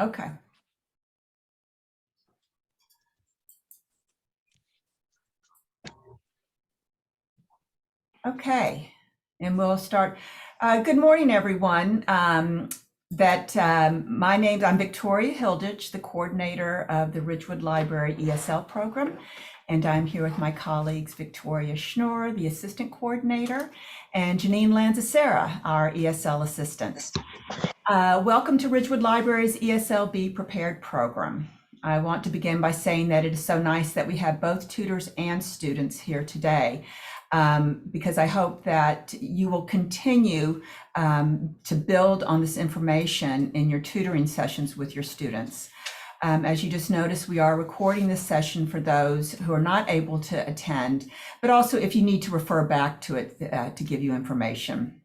Okay. Okay, and we'll start. Good morning, everyone. I'm Victoria Hilditch, the coordinator of the Ridgewood Library ESL program, and I'm here with my colleagues, Victoria Schnorr, the assistant coordinator, and Janine Lanzacera, our ESL assistant. Welcome to Ridgewood Library's ESL Be Prepared program. I want to begin by saying that it is so nice that we have both tutors and students here today. Because I hope that you will continue to build on this information in your tutoring sessions with your students. As you just noticed, we are recording this session for those who are not able to attend, but also if you need to refer back to it to give you information.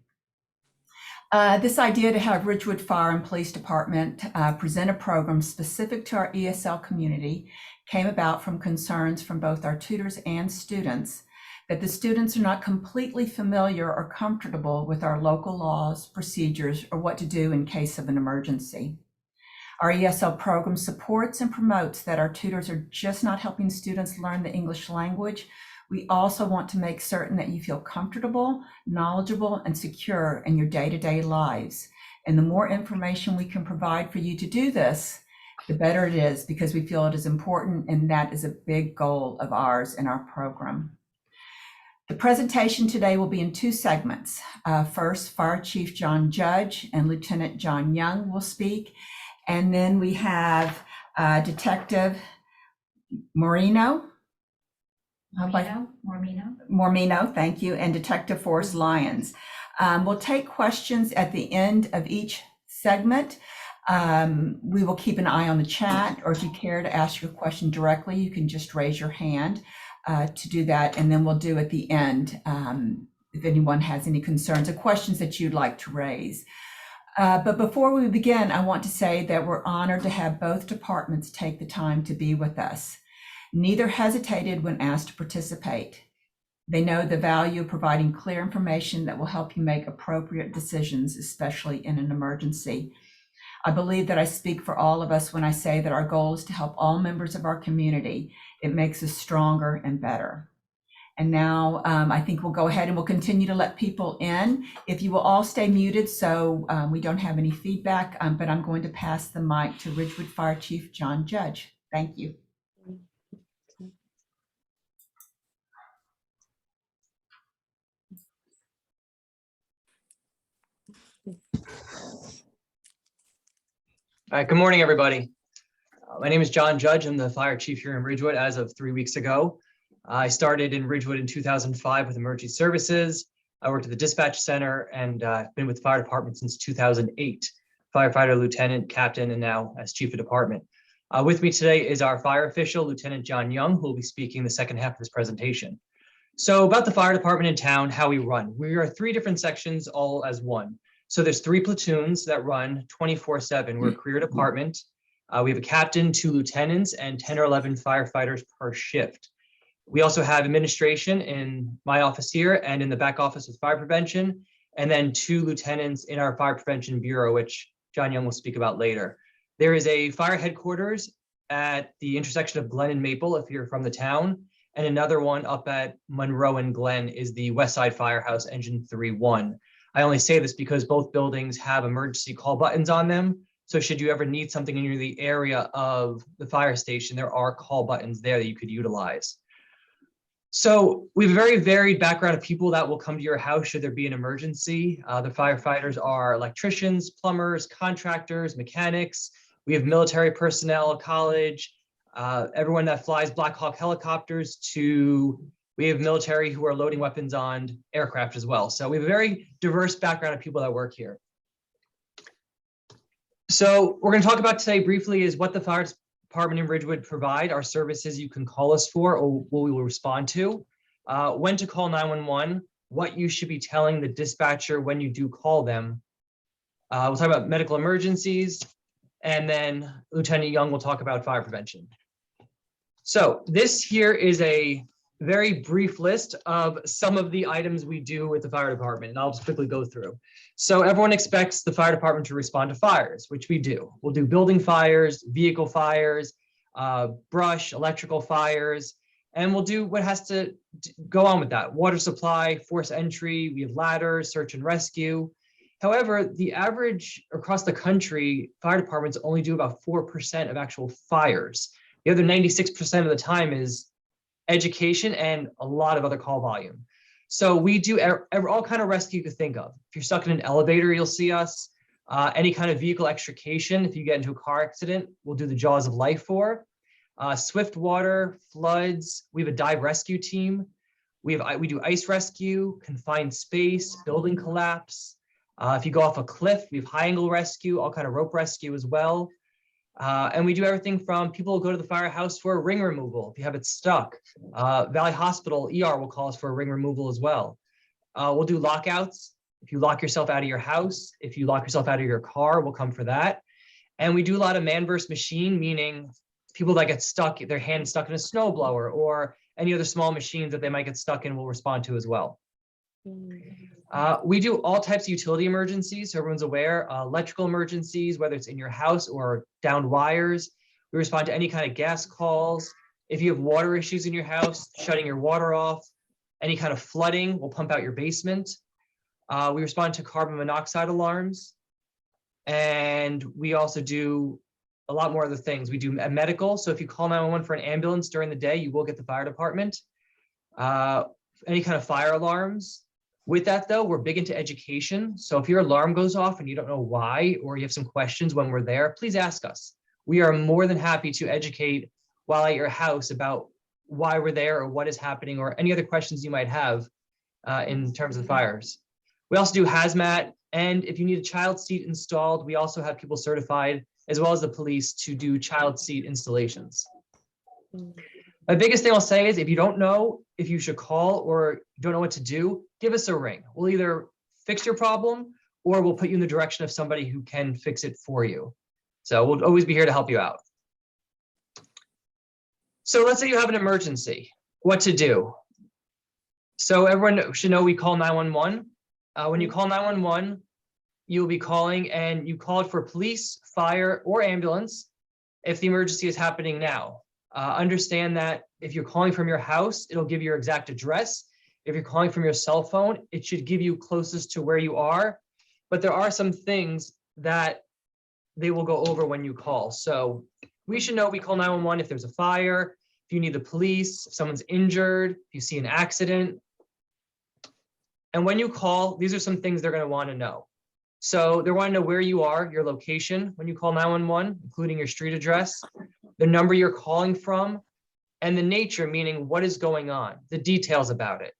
This idea to have Ridgewood Fire and Police Department present a program specific to our ESL community came about from concerns from both our tutors and students that the students are not completely familiar or comfortable with our local laws, procedures, or what to do in case of an emergency. Our ESL program supports and promotes that our tutors are just not helping students learn the English language. We also want to make certain that you feel comfortable, knowledgeable, and secure in your day-to-day lives. And the more information we can provide for you to do this, the better it is, because we feel it is important, and that is a big goal of ours in our program. The presentation today will be in two segments. First, Fire Chief John Judge and Lieutenant John Young will speak. And then we have Detective Mormino, thank you, and Detective Forrest Lyons. We'll take questions at the end of each segment. We will keep an eye on the chat, or if you care to ask your question directly, you can just raise your hand to do that, and then we'll do at the end if anyone has any concerns or questions that you'd like to raise. But before we begin, I want to say that we're honored to have both departments take the time to be with us. Neither hesitated when asked to participate. They know the value of providing clear information that will help you make appropriate decisions, especially in an emergency. I believe that I speak for all of us when I say that our goal is to help all members of our community. It makes us stronger and better. And now I think we'll go ahead and we'll continue to let people in. If you will all stay muted so we don't have any feedback, but I'm going to pass the mic to Ridgewood Fire Chief John Judge. Thank you. All right, good morning, everybody. My name is John Judge. I'm the fire chief here in Ridgewood as of 3 weeks ago. I started in Ridgewood in 2005 with emergency services. I worked at the dispatch center and I've been with the fire department since 2008. Firefighter, lieutenant, captain, and now as chief of department. With me today is our fire official, Lieutenant John Young, who will be speaking the second half of this presentation. So about the fire department in town, how we run. We are 3 different sections all as one. So there's 3 platoons that run 24/7. We're a career department. We have a captain, 2 lieutenants, and 10 or 11 firefighters per shift. We also have administration in my office here and in the back office with fire prevention, and then 2 lieutenants in our fire prevention bureau, which John Young will speak about later. There is a fire headquarters at the intersection of Glen and Maple if you're from the town, and another one up at Monroe and Glen is the West Side Firehouse Engine 3-1. I only say this because both buildings have emergency call buttons on them. So should you ever need something in the area of the fire station, there are call buttons there that you could utilize. So we have a very varied background of people that will come to your house should there be an emergency. The firefighters are electricians, plumbers, contractors, mechanics. We have military personnel, college, everyone that flies Black Hawk helicopters we have military who are loading weapons on aircraft as well. So we have a very diverse background of people that work here. So we're going to talk about today briefly is what the fire department in Ridgewood provide, our services you can call us for or what we will respond to, when to call 911, what you should be telling the dispatcher when you do call them. We'll talk about medical emergencies, and then Lieutenant Young will talk about fire prevention. So this here is a very brief list of some of the items we do with the fire department, and I'll just quickly go through. So everyone expects the fire department to respond to fires, which we do. We'll do building fires, vehicle fires, brush, electrical fires, and we'll do what has to go on with that. Water supply, force entry, we have ladders, search and rescue. However, the average across the country, fire departments only do about 4% of actual fires. The other 96% of the time is education and a lot of other call volume. So we do all kind of rescue you could think of. If you're stuck in an elevator, you'll see us. Any kind of vehicle extrication, if you get into a car accident, we'll do the jaws of life for. Swift water, floods, we have a dive rescue team. We do ice rescue, confined space, building collapse. If you go off a cliff, we have high angle rescue, all kind of rope rescue as well. And we do everything from people will go to the firehouse for a ring removal if you have it stuck. Valley Hospital ER will call us for a ring removal as well. We'll do lockouts. If you lock yourself out of your house, if you lock yourself out of your car, we'll come for that. And we do a lot of man versus machine, meaning people that get stuck, their hand stuck in a snowblower or any other small machines that they might get stuck in, we'll respond to as well. We do all types of utility emergencies, so everyone's aware. Electrical emergencies, whether it's in your house or downed wires. We respond to any kind of gas calls. If you have water issues in your house, shutting your water off, any kind of flooding, we'll pump out your basement. We respond to carbon monoxide alarms. And we also do a lot more other things. We do medical. So if you call 911 for an ambulance during the day, you will get the fire department. Any kind of fire alarms. With that though, we're big into education. So if your alarm goes off and you don't know why, or you have some questions when we're there, please ask us. We are more than happy to educate while at your house about why we're there or what is happening or any other questions you might have in terms of the fires. We also do hazmat. And if you need a child seat installed, we also have people certified as well as the police to do child seat installations. My biggest thing I'll say is if you don't know if you should call or don't know what to do, give us a ring. We'll either fix your problem or we'll put you in the direction of somebody who can fix it for you. So we'll always be here to help you out. So let's say you have an emergency, what to do. So everyone should know we call 911. When you call 911, you'll be calling and you called for police, fire, or ambulance if the emergency is happening now. Understand that if you're calling from your house, it'll give your exact address. If you're calling from your cell phone, it should give you closest to where you are. But there are some things that they will go over when you call. So we should know we call 911 if there's a fire, if you need the police, if someone's injured, if you see an accident. And when you call, these are some things they're going to want to know. So they want to know where you are, your location when you call 911, including your street address, the number you're calling from, and the nature, meaning what is going on, the details about it.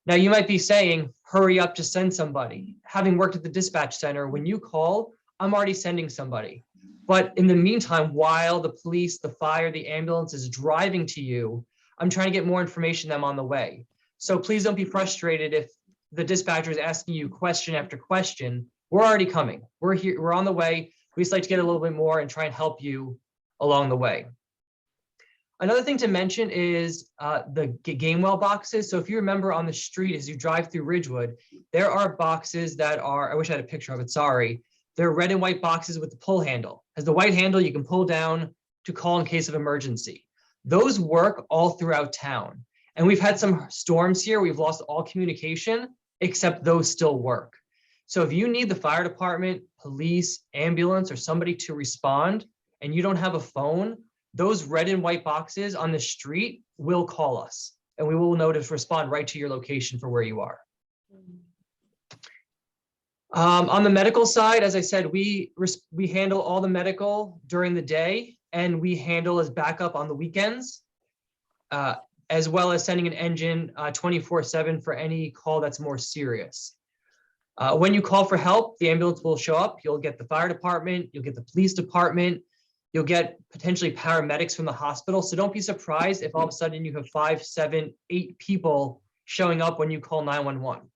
Now you might be saying, hurry up to send somebody. Having worked at the dispatch center, when you call, I'm already sending somebody. But in the meantime, while the police, the fire, the ambulance is driving to you, I'm trying to get more information than I'm on the way. So please don't be frustrated if the dispatcher is asking you question after question. We're already coming. We're here. We're on the way. We just like to get a little bit more and try and help you along the way. Another thing to mention is the Gamewell boxes. So if you remember on the street as you drive through Ridgewood, there are boxes that are, I wish I had a picture of it, sorry. They're red and white boxes with the pull handle. As the white handle, you can pull down to call in case of emergency. Those work all throughout town. And we've had some storms here. We've lost all communication, except those still work. So if you need the fire department, police, ambulance, or somebody to respond, and you don't have a phone, those red and white boxes on the street will call us and we will know to respond right to your location for where you are. On the medical side, as I said, we handle all the medical during the day and we handle as backup on the weekends, as well as sending an engine 24/7 for any call that's more serious. When you call for help, the ambulance will show up. You'll get the fire department, you'll get the police department, you'll get potentially paramedics from the hospital. So don't be surprised if all of a sudden you have 5, 7, 8 people showing up when you call 911.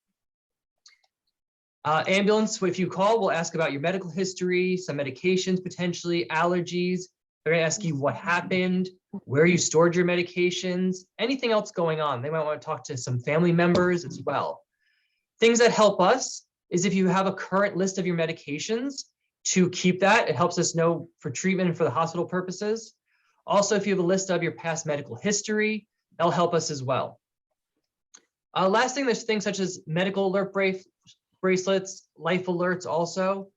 Ambulance, if you call, we'll ask about your medical history, some medications, potentially allergies, They're going to ask you what happened, where you stored your medications, anything else going on. They might want to talk to some family members as well. Things that help us is if you have a current list of your medications, to keep that. It helps us know for treatment and for the hospital purposes. Also, if you have a list of your past medical history, that'll help us as well. Last thing, there's things such as medical alert bracelets, life alerts also,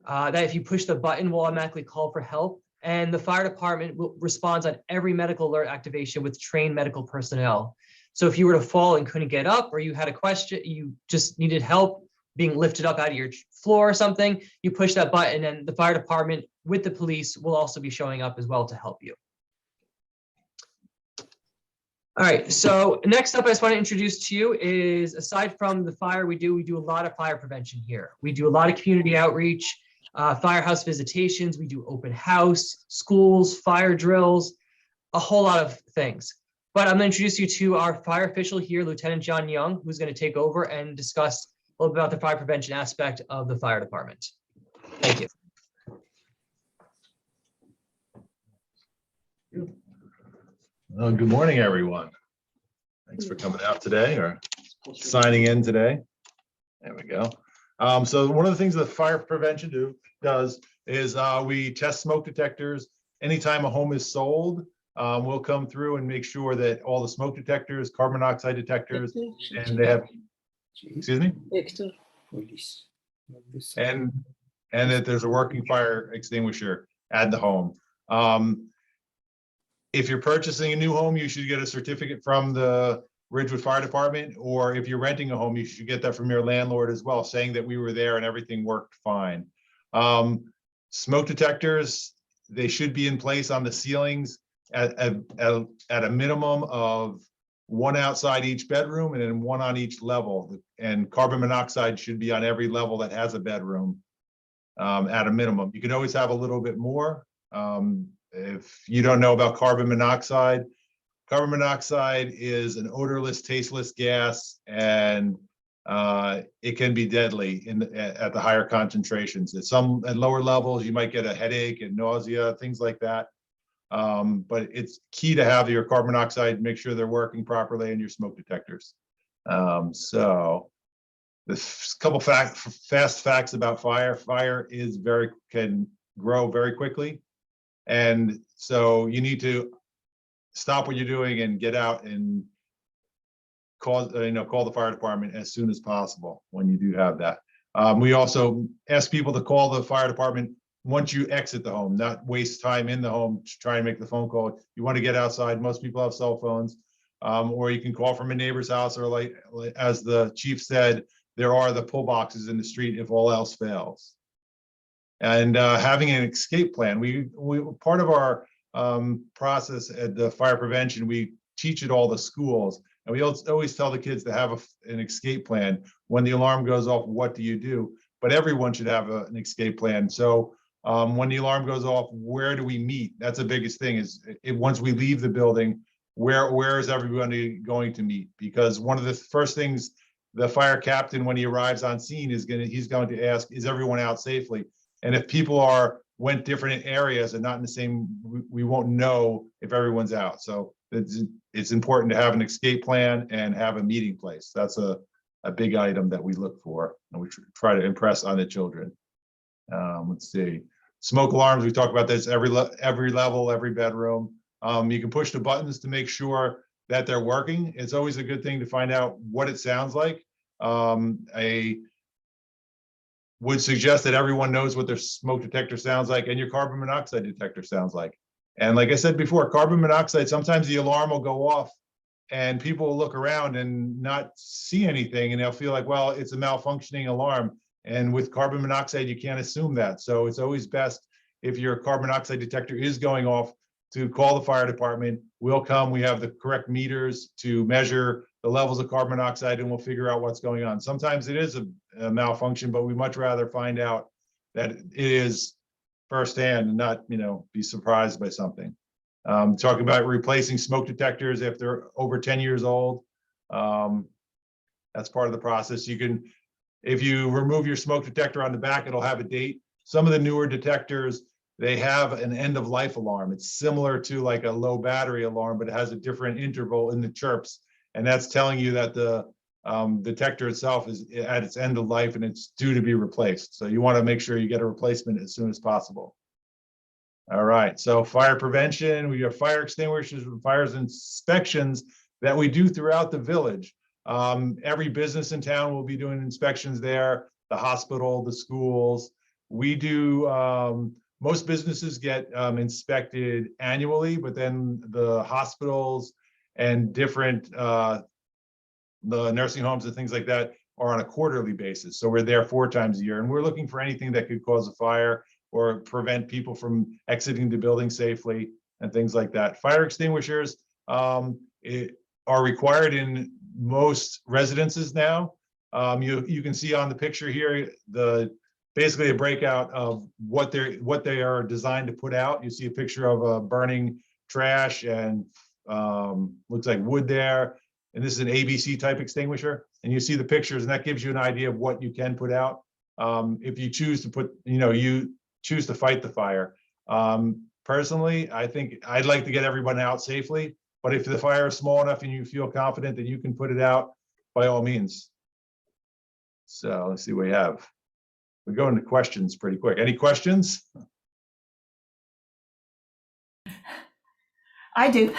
that if you push the button will automatically call for help. And the fire department responds on every medical alert activation with trained medical personnel. So if you were to fall and couldn't get up, or you had a question, you just needed help being lifted up out of your floor or something, you push that button and the fire department with the police will also be showing up as well to help you. All right, so next up I just want to introduce to you is, aside from the fire we do a lot of fire prevention here. We do a lot of community outreach, firehouse visitations, we do open house, schools, fire drills, a whole lot of things. But I'm going to introduce you to our fire official here, Lieutenant John Young, who's going to take over and discuss a little bit about the fire prevention aspect of the fire department. Thank you. Well, good morning, everyone. Thanks for coming out today or signing in today. There we go. So one of the things that fire prevention does is we test smoke detectors. Anytime a home is sold, we'll come through and make sure that all the smoke detectors, carbon monoxide detectors, and they have, excuse me? And that there's a working fire extinguisher at the home. If you're purchasing a new home, you should get a certificate from the Ridgewood Fire Department, or if you're renting a home, you should get that from your landlord as well, saying that we were there and everything worked fine. Smoke detectors, they should be in place on the ceilings at a minimum of one outside each bedroom and then one on each level. And carbon monoxide should be on every level that has a bedroom at a minimum. You can always have a little bit more. If you don't know about carbon monoxide is an odorless, tasteless gas, and it can be deadly at the higher concentrations. At lower levels, you might get a headache and nausea, things like that. But it's key to have your carbon monoxide, make sure they're working properly, and your smoke detectors. So there's a couple fast facts about fire. Fire can grow very quickly. And so you need to stop what you're doing and get out and call the fire department as soon as possible when you do have that. We also ask people to call the fire department once you exit the home, not waste time in the home to try and make the phone call. You want to get outside. Most people have cell phones, or you can call from a neighbor's house, or like as the chief said, there are the pull boxes in the street if all else fails. And having an escape plan. We part of our process at the fire prevention, we teach at all the schools, and we always tell the kids to have an escape plan. When the alarm goes off, what do you do? But everyone should have an escape plan. So when the alarm goes off, where do we meet? That's the biggest thing, is once we leave the building, where is everybody going to meet? Because one of the first things the fire captain, when he arrives on scene, he's going to ask, is everyone out safely? And if people went different areas and not in the same, we won't know if everyone's out. So it's important to have an escape plan and have a meeting place. That's a big item that we look for, and we try to impress on the children. Let's see. Smoke alarms, we talk about this every level, every bedroom. You can push the buttons to make sure that they're working. It's always a good thing to find out what it sounds like. I would suggest that everyone knows what their smoke detector sounds like and your carbon monoxide detector sounds like. And like I said before, carbon monoxide, sometimes the alarm will go off and people will look around and not see anything, and they'll feel like, well, it's a malfunctioning alarm. And with carbon monoxide, you can't assume that. So it's always best, if your carbon monoxide detector is going off, to call the fire department. We'll come, we have the correct meters to measure the levels of carbon monoxide, and we'll figure out what's going on. Sometimes it is a malfunction, but we much rather find out that it is firsthand and not, be surprised by something. Talking about replacing smoke detectors if they're over 10 years old. That's part of the process. If you remove your smoke detector on the back, it'll have a date. Some of the newer detectors, they have an end of life alarm. It's similar to like a low battery alarm, but it has a different interval in the chirps. And that's telling you that the detector itself is at its end of life and it's due to be replaced. So you want to make sure you get a replacement as soon as possible. All right, so fire prevention, we have fire extinguishers and fires inspections that we do throughout the village. Every business in town will be doing inspections there, the hospital, the schools. We do, most businesses get inspected annually, but then the hospitals and different, the nursing homes and things like that are on a quarterly basis. So we're there 4 times a year and we're looking for anything that could cause a fire or prevent people from exiting the building safely and things like that. Fire extinguishers are required in most residences now. You can see on the picture here, basically a breakout of what they are designed to put out. You see a picture of burning trash and looks like wood there. And this is an ABC type extinguisher. And you see the pictures and that gives you an idea of what you can put out. If you choose to put, you choose to fight the fire. Personally, I think I'd like to get everyone out safely, but if the fire is small enough and you feel confident that you can put it out, by all means. So let's see what we have. We go into questions pretty quick. Any questions? I do.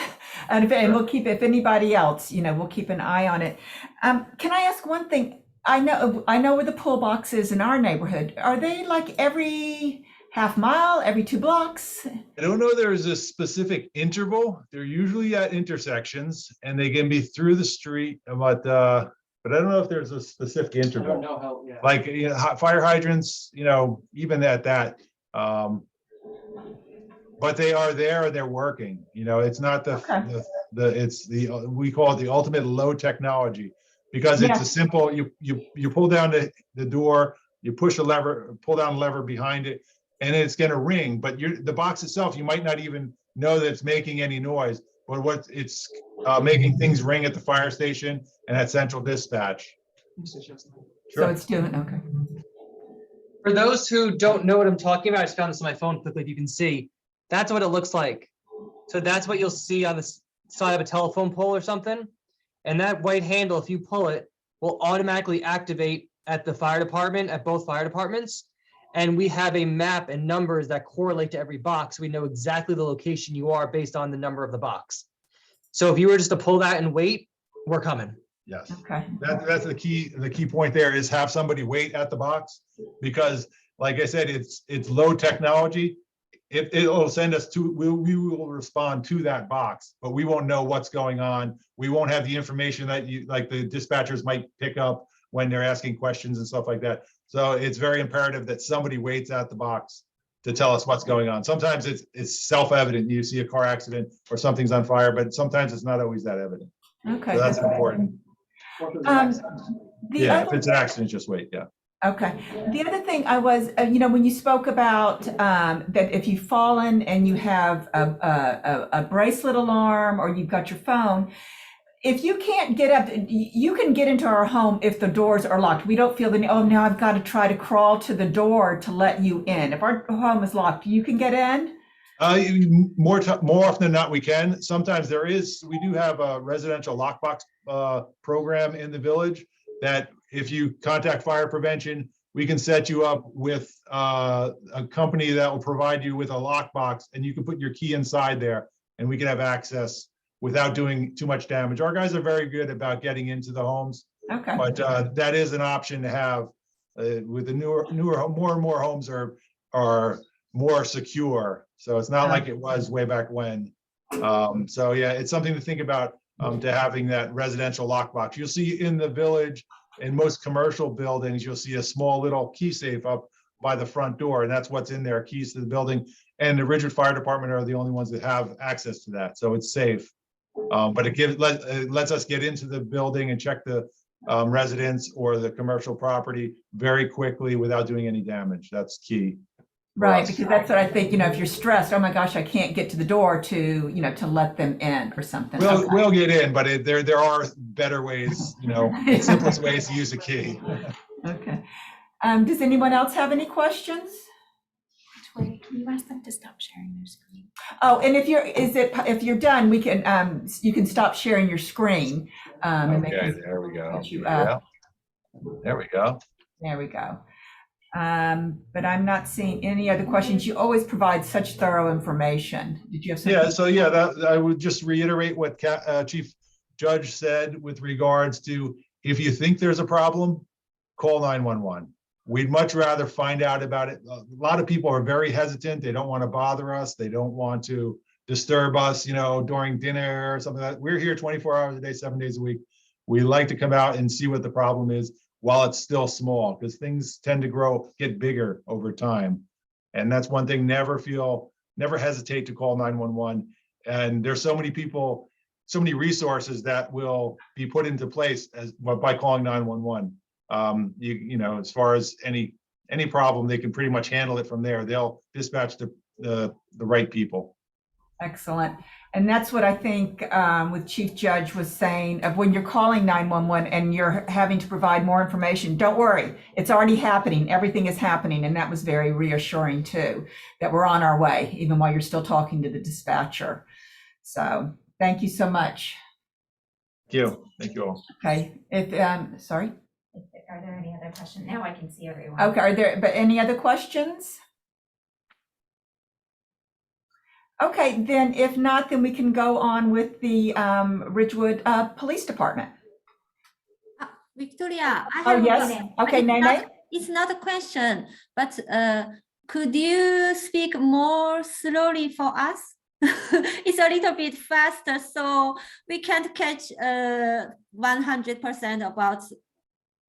And we'll keep, if anybody else, we'll keep an eye on it. Can I ask one thing? I know where the pull box is in our neighborhood. Are they like every half mile, every 2 blocks? I don't know there's a specific interval. They're usually at intersections and they can be through the street, but I don't know if there's a specific interval. I don't know how, yeah. Like fire hydrants, even at that. But they are there and they're working. It's not we call it the ultimate low technology because it's a simple, you pull down the door, you push a lever, pull down a lever behind it, and it's going to ring. But the box itself, you might not even know that it's making any noise, but it's making things ring at the fire station and at central dispatch. Sure. So it's doing, okay. For those who don't know what I'm talking about, I just found this on my phone quickly. If you can see, that's what it looks like. So that's what you'll see on the side of a telephone pole or something. And that white handle, if you pull it, will automatically activate at the fire department, at both fire departments. And we have a map and numbers that correlate to every box. We know exactly the location you are based on the number of the box. So if you were just to pull that and wait, we're coming. Yes. Okay. That's the key point there is have somebody wait at the box because like I said, it's low technology. It'll send us to, we will respond to that box, but we won't know what's going on. We won't have the information that like the dispatchers might pick up when they're asking questions and stuff like that. So it's very imperative that somebody waits at the box to tell us what's going on. Sometimes it's self-evident. You see a car accident or something's on fire, but sometimes it's not always that evident. Okay. So that's important. If it's an accident, just wait. Yeah. Okay. The other thing I was, when you spoke about that if you've fallen and you have a bracelet alarm or you've got your phone, if you can't get up, you can get into our home if the doors are locked. We don't feel the need, oh, now I've got to try to crawl to the door to let you in. If our home is locked, you can get in? More often than not, we can. Sometimes we do have a residential lockbox program in the village that if you contact fire prevention, we can set you up with a company that will provide you with a lockbox and you can put your key inside there and we can have access without doing too much damage. Our guys are very good about getting into the homes. Okay. But that is an option to have with the newer, more and more homes are more secure. So it's not like it was way back when. So yeah, it's something to think about to having that residential lockbox. You'll see in the village, in most commercial buildings, you'll see a small little key safe up by the front door, and that's what's in there, keys to the building. And the Ridgewood Fire Department are the only ones that have access to that, so it's safe. But it lets us get into the building and check the residence or the commercial property very quickly without doing any damage. That's key. Right, because that's what I think, if you're stressed, oh my gosh, I can't get to the door to let them in or something. We'll get in, but there are better ways, simplest ways to use a key. Okay. Does anyone else have any questions? Victoria, can you ask them to stop sharing their screen? Oh, and if you're done, we can, you can stop sharing your screen. And they Okay, can there we go. put you Yeah, up. there we go. There we go. But I'm not seeing any other questions. You always provide such thorough information. Did you have something? Yeah, so yeah, that I would just reiterate what Chief Judge said with regards to if you think there's a problem, call 911. We'd much rather find out about it. A lot of people are very hesitant. They don't want to bother us. They don't want to disturb us, during dinner or something like that. We're here 24 hours a day, 7 days a week. We like to come out and see what the problem is while it's still small, because things tend to get bigger over time. And that's one thing, never hesitate to call 911. And there's so many people, so many resources that will be put into place by calling 911. As far as any problem, they can pretty much handle it from there. They'll dispatch the right people. Excellent. And that's what I think with Chief Judge was saying of when you're calling 911 and you're having to provide more information, don't worry, it's already happening. Everything is happening. And that was very reassuring too, that we're on our way, even while you're still talking to the dispatcher. So thank you so much. Thank you. Thank you all. Okay. Sorry. Are there any other questions? Now I can see everyone. Okay. But any other questions? Okay, then if not, then we can go on with the Ridgewood Police Department. Victoria, I Oh, have a yes. question. Okay, Nene. It's not a question, but could you speak more slowly for us? It's a little bit faster, so we can't catch 100% about.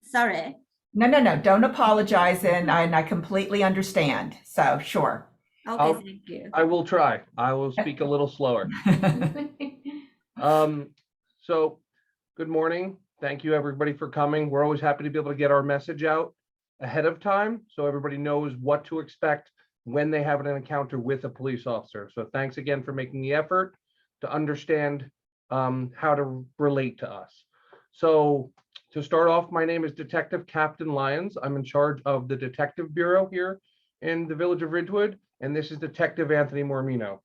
Sorry. No. Don't apologize, and I completely understand. So, sure. Okay, thank you. I will try. I will speak a little slower. So good morning. Thank you everybody for coming. We're always happy to be able to get our message out ahead of time so everybody knows what to expect when they have an encounter with a police officer. So thanks again for making the effort to understand how to relate to us. So to start off, my name is Detective Captain Lyons. I'm in charge of the Detective Bureau here in the village of Ridgewood. And this is Detective Anthony Mormino.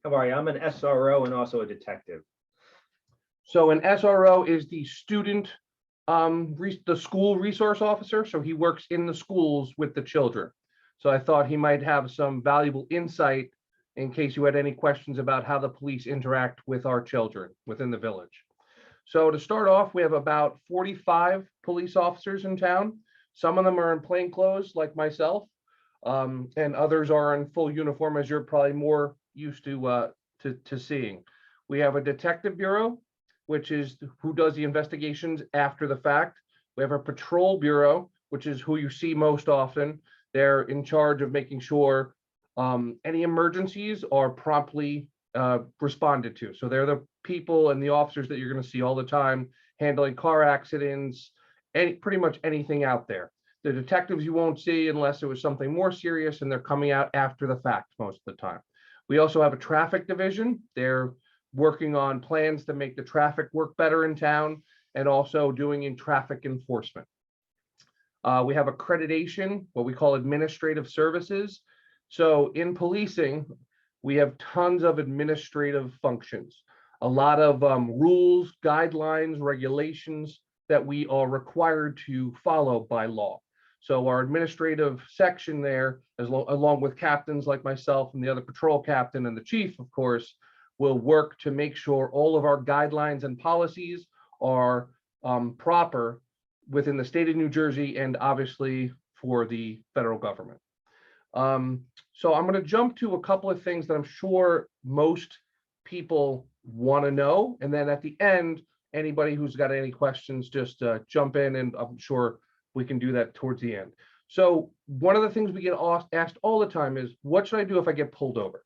How are you? I'm an SRO and also a detective. So an SRO is the student, the school resource officer. So he works in the schools with the children. So I thought he might have some valuable insight in case you had any questions about how the police interact with our children within the village. So to start off, we have about 45 police officers in town. Some of them are in plain clothes like myself. And others are in full uniform, as you're probably more used to seeing. We have a detective bureau, which is who does the investigations after the fact. We have a patrol bureau, which is who you see most often. They're in charge of making sure any emergencies are promptly responded to. So they're the people and the officers that you're going to see all the time handling car accidents, pretty much anything out there. The detectives you won't see unless it was something more serious, and they're coming out after the fact most of the time. We also have a traffic division. They're working on plans to make the traffic work better in town and also doing in traffic enforcement. We have accreditation, what we call administrative services. So in policing, we have tons of administrative functions, a lot of rules, guidelines, regulations that we are required to follow by law. So our administrative section there, along with captains like myself and the other patrol captain and the chief, of course, will work to make sure all of our guidelines and policies are proper within the state of New Jersey and obviously for the federal government. So I'm going to jump to a couple of things that I'm sure most people want to know. And then at the end, anybody who's got any questions, just jump in, and I'm sure we can do that towards the end. So one of the things we get asked all the time is, what should I do if I get pulled over?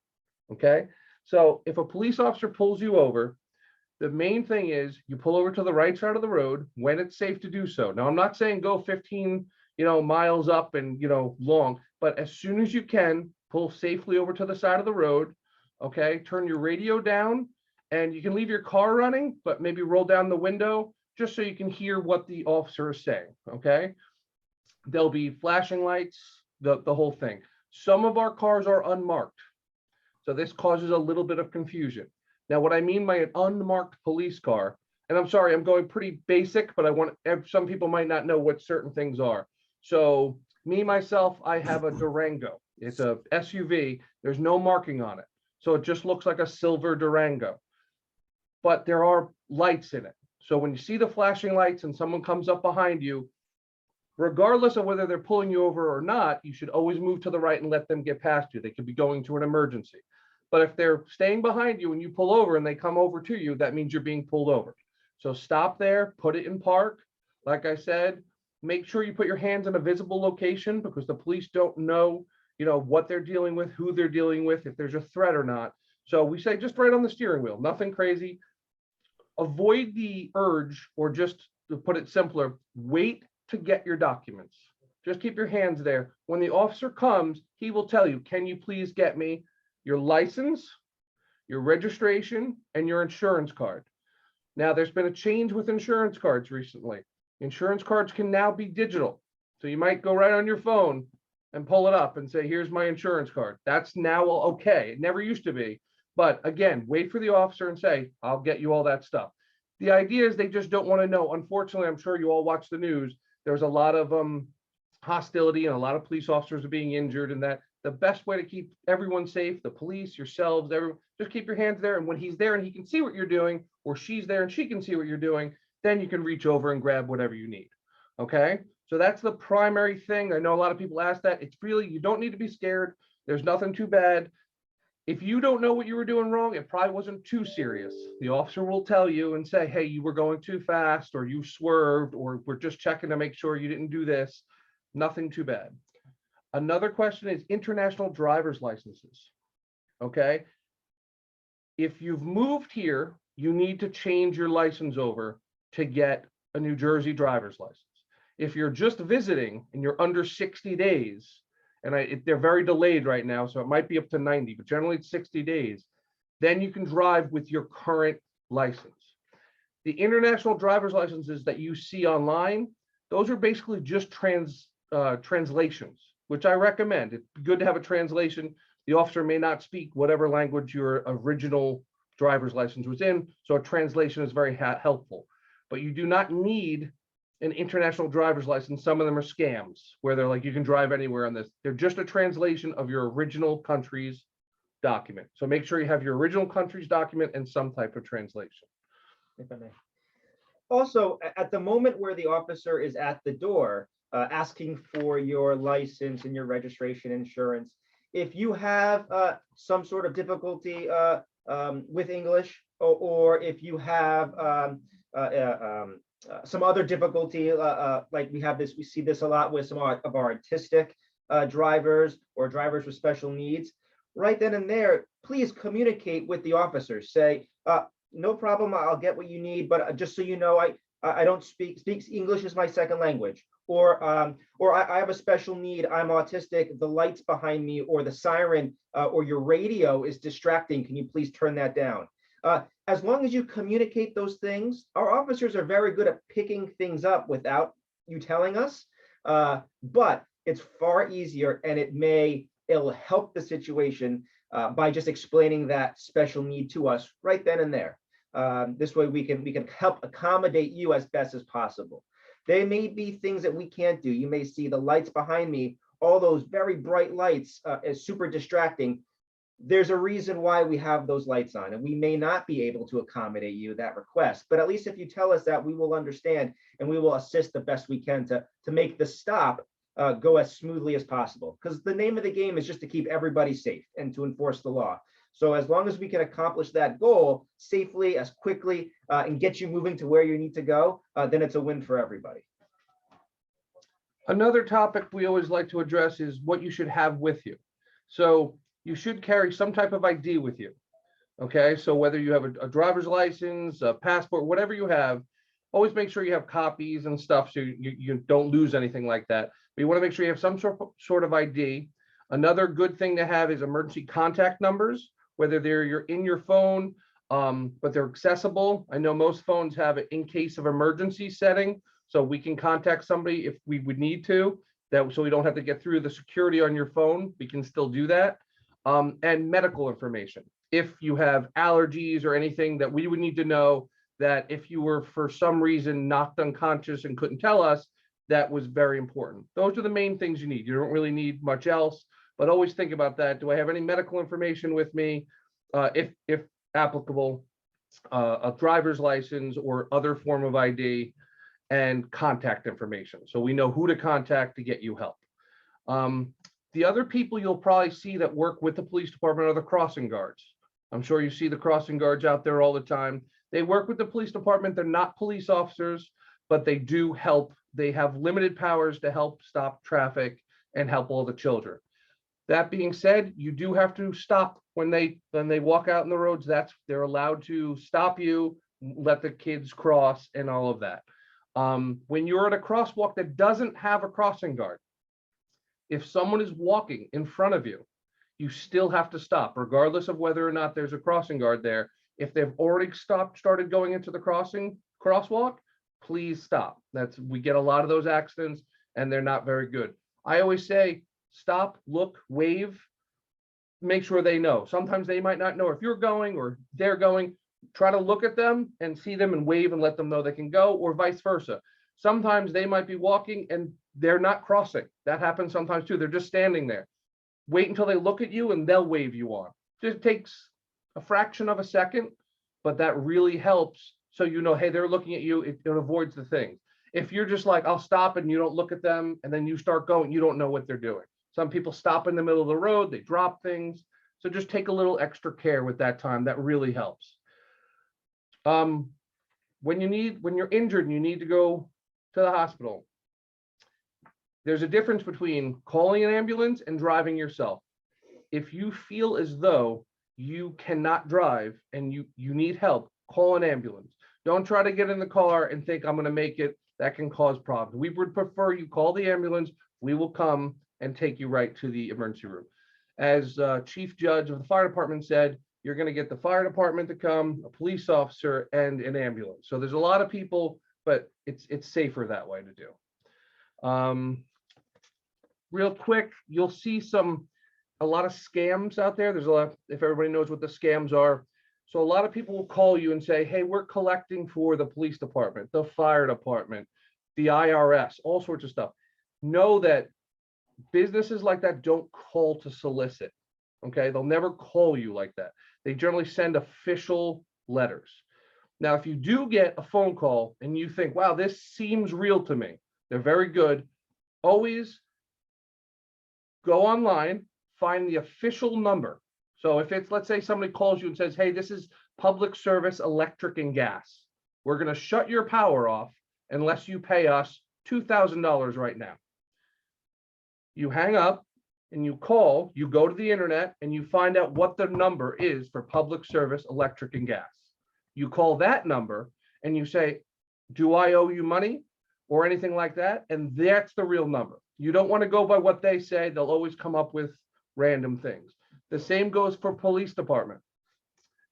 Okay. So if a police officer pulls you over, the main thing is you pull over to the right side of the road when it's safe to do so. Now, I'm not saying go 15, miles up and, long, but as soon as you can, pull safely over to the side of the road. Okay. Turn your radio down, and you can leave your car running, but maybe roll down the window just so you can hear what the officer is saying. Okay. There'll be flashing lights, the whole thing. Some of our cars are unmarked. So this causes a little bit of confusion. Now, what I mean by an unmarked police car, and I'm sorry, I'm going pretty basic, but some people might not know what certain things are. So me, myself, I have a Durango. It's a SUV. There's no marking on it. So it just looks like a silver Durango. But there are lights in it. So when you see the flashing lights and someone comes up behind you, regardless of whether they're pulling you over or not, you should always move to the right and let them get past you. They could be going to an emergency. But if they're staying behind you and you pull over and they come over to you, that means you're being pulled over. So stop there, put it in park. Like I said, make sure you put your hands in a visible location, because the police don't know, what they're dealing with, who they're dealing with, if there's a threat or not. So we say just right on the steering wheel, nothing crazy. Avoid the urge, or just to put it simpler, wait to get your documents. Just keep your hands there. When the officer comes, he will tell you, can you please get me your license, your registration, and your insurance card. Now, there's been a change with insurance cards recently. Insurance cards can now be digital. So you might go right on your phone and pull it up and say, here's my insurance card. That's now okay. It never used to be. But again, wait for the officer and say, I'll get you all that stuff. The idea is they just don't want to know. Unfortunately, I'm sure you all watch the news. There's a lot of hostility and a lot of police officers are being injured, and that the best way to keep everyone safe, the police, yourselves, everyone, just keep your hands there. And when he's there and he can see what you're doing, or she's there and she can see what you're doing, then you can reach over and grab whatever you need. Okay. So that's the primary thing. I know a lot of people ask that. It's really, you don't need to be scared. There's nothing too bad. If you don't know what you were doing wrong, it probably wasn't too serious. The officer will tell you and say, hey, you were going too fast, or you swerved, or we're just checking to make sure you didn't do this. Nothing too bad. Another question is international driver's licenses. Okay. If you've moved here, you need to change your license over to get a New Jersey driver's license. If you're just visiting and you're under 60 days, and they're very delayed right now, so it might be up to 90, but generally it's 60 days, then you can drive with your current license. The international driver's licenses that you see online, those are basically just translations, which I recommend. It's good to have a translation. The officer may not speak whatever language your original driver's license was in, so a translation is very helpful. But you do not need an international driver's license. Some of them are scams where they're like, you can drive anywhere on this. They're just a translation of your original country's document. So make sure you have your original country's document and some type of translation. If I may. Also, at the moment where the officer is at the door, asking for your license and your registration insurance, if you have some sort of difficulty with English, or if you have some other difficulty, like we see this a lot with some of our autistic drivers or drivers with special needs, right then and there, please communicate with the officers. Say, no problem, I'll get what you need, but just so you know, I don't speak English is my second language, or I have a special need, I'm autistic, the lights behind me or the siren or your radio is distracting, can you please turn that down? As long as you communicate those things, our officers are very good at picking things up without you telling us, but it's far easier, and it'll help the situation by just explaining that special need to us right then and there. This way we can help accommodate you as best as possible. There may be things that we can't do. You may see the lights behind me, all those very bright lights is super distracting. There's a reason why we have those lights on, and we may not be able to accommodate you that request, but at least if you tell us that, we will understand and we will assist the best we can to make the stop go as smoothly as possible, because the name of the game is just to keep everybody safe and to enforce the law. So as long as we can accomplish that goal safely, as quickly, and get you moving to where you need to go, then it's a win for everybody. Another topic we always like to address is what you should have with you. So you should carry some type of ID with you. Okay, so whether you have a driver's license, a passport, whatever you have, always make sure you have copies and stuff so you don't lose anything like that. But you want to make sure you have some sort of ID. Another good thing to have is emergency contact numbers, whether you're in your phone, but they're accessible. I know most phones have an in case of emergency setting, so we can contact somebody if we would need to. that so we don't have to get through the security on your phone. We can still do that. And medical information. If you have allergies or anything that we would need to know, that if you were for some reason knocked unconscious and couldn't tell us, that was very important. Those are the main things you need. You don't really need much else, but always think about that. Do I have any medical information with me? If applicable, a driver's license or other form of ID, and contact information. So we know who to contact to get you help. The other people you'll probably see that work with the police department are the crossing guards. I'm sure you see the crossing guards out there all the time. They work with the police department. They're not police officers, but they do help. They have limited powers to help stop traffic and help all the children. That being said, you do have to stop when they walk out in the roads. They're allowed to stop you, let the kids cross and all of that. When you're at a crosswalk that doesn't have a crossing guard, if someone is walking in front of you, you still have to stop, regardless of whether or not there's a crossing guard there. If they've already started going into the crosswalk, please stop. We get a lot of those accidents and they're not very good. I always say, stop, look, wave, make sure they know. Sometimes they might not know if you're going or they're going. Try to look at them and see them and wave and let them know they can go, or vice versa. Sometimes they might be walking and they're not crossing. That happens sometimes too. They're just standing there. Wait until they look at you and they'll wave you on. Just takes a fraction of a second, but that really helps. So you know, hey, they're looking at you. It avoids the thing. If you're just like, I'll stop, and you don't look at them and then you start going, you don't know what they're doing. Some people stop in the middle of the road, they drop things. So just take a little extra care with that time. That really helps. When you're injured and you need to go to the hospital, there's a difference between calling an ambulance and driving yourself. If you feel as though you cannot drive and you need help, call an ambulance. Don't try to get in the car and think I'm going to make it. That can cause problems. We would prefer you call the ambulance. We will come and take you right to the emergency room. As Chief Judge of the fire department said, you're going to get the fire department to come, a police officer, and an ambulance. So there's a lot of people, but it's safer that way to do. Real quick, you'll see a lot of scams out there. There's a lot, if everybody knows what the scams are. So a lot of people will call you and say, hey, we're collecting for the police department, the fire department, the IRS, all sorts of stuff. Know that businesses like that don't call to solicit. Okay, they'll never call you like that. They generally send official letters. Now, if you do get a phone call and you think, wow, this seems real to me, they're very good. Always go online, find the official number. So if it's, let's say somebody calls you and says, hey, this is Public Service Electric and Gas. We're going to shut your power off unless you pay us $2,000 right now. You hang up and you call, you go to the internet and you find out what the number is for Public Service Electric and Gas. You call that number and you say, do I owe you money or anything like that? And that's the real number. You don't want to go by what they say. They'll always come up with random things. The same goes for police department.